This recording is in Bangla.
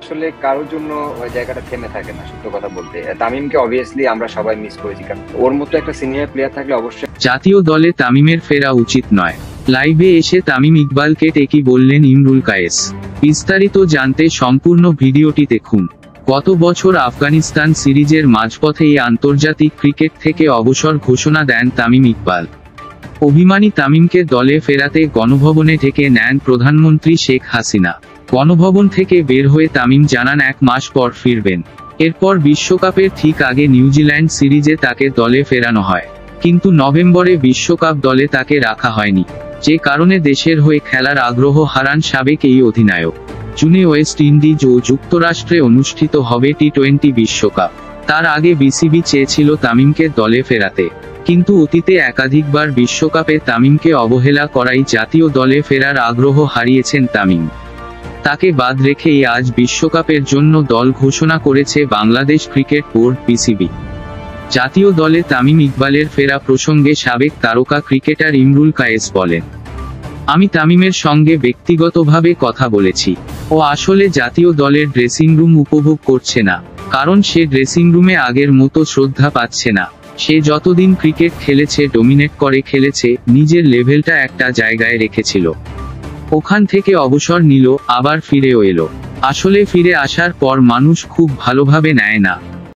আসলে কারোর জন্য ওই জায়গাটা থেমে থাকে না, সত্য কথা বলতে। তামিমকে অবভিয়াসলি আমরা সবাই মিস করেছি, কারণ ওর মতো একটা সিনিয়র প্লেয়ার থাকলে অবশ্যই জাতীয় দলে তামিমের ফেরা উচিত নয়। লাইভে এসে তামিম ইকবালকে টেকি বললেন ইমরুল কায়েস। বিস্তারিত জানতে সম্পূর্ণ ভিডিওটি দেখুন। গত বছর আফগানিস্তান সিরিজের মাঝপথেই আন্তর্জাতিক ক্রিকেট থেকে অবসর ঘোষণা দেন তামিম ইকবাল। অভিমানী তামিমকে দলে ফেরাতে গণভবনে ডেকে নেন প্রধানমন্ত্রী শেখ হাসিনা। গণভবন থেকে বের হয়ে তামিম জানান 1 মাস পর ফিরবেন। এরপর বিশ্বকাপের ঠিক আগে নিউজিল্যান্ড সিরিজে তাকে দলে ফেরানো হয়, কিন্তু নভেম্বরে বিশ্বকাপ দলে তাকে রাখা হয়নি, যে কারণে দেশের হয়ে খেলার আগ্রহ হারান সাবেক এই অধিনায়ক। জুনে ওয়েস্ট ইন্ডিজ ও যুক্তরাষ্ট্রে অনুষ্ঠিত হবে টি-20 বিশ্বকাপ। তার আগে বিসিবি চেয়েছিল তামিমকে দলে ফেরাতে, কিন্তু অতীতে একাধিকবার বিশ্বকাপে তামিমকে অবহেলা করায় জাতীয় দলে ফেরার আগ্রহ হারিয়েছেন তামিম। তাকে বাদ রেখেই আজ বিশ্বকাপের জন্য দল ঘোষণা করেছে বাংলাদেশ ক্রিকেট বোর্ড বিসিবি। জাতীয় দলে তামিম ইকবালের ফেরা প্রসঙ্গে সাবেক তারকা ক্রিকেটার ইমরুল কায়েস বলেন, আমি তামিমের সঙ্গে ব্যক্তিগতভাবে কথা বলেছি। ও আসলে জাতীয় দলের ড্রেসিং রুম উপভোগ করছে না, কারণ সে ড্রেসিং রুমে আগের মতো শ্রদ্ধা পাচ্ছে না। সে যতদিন ক্রিকেট খেলেছে, ডমিনেট করে খেলেছে, নিজের লেভেলটা একটা জায়গায় রেখেছিল। ওখান থেকে অবসর নিল, আবার ফিরেও এলো। আসলে ফিরে আসার পর মানুষ খুব ভালোভাবে নেয় না।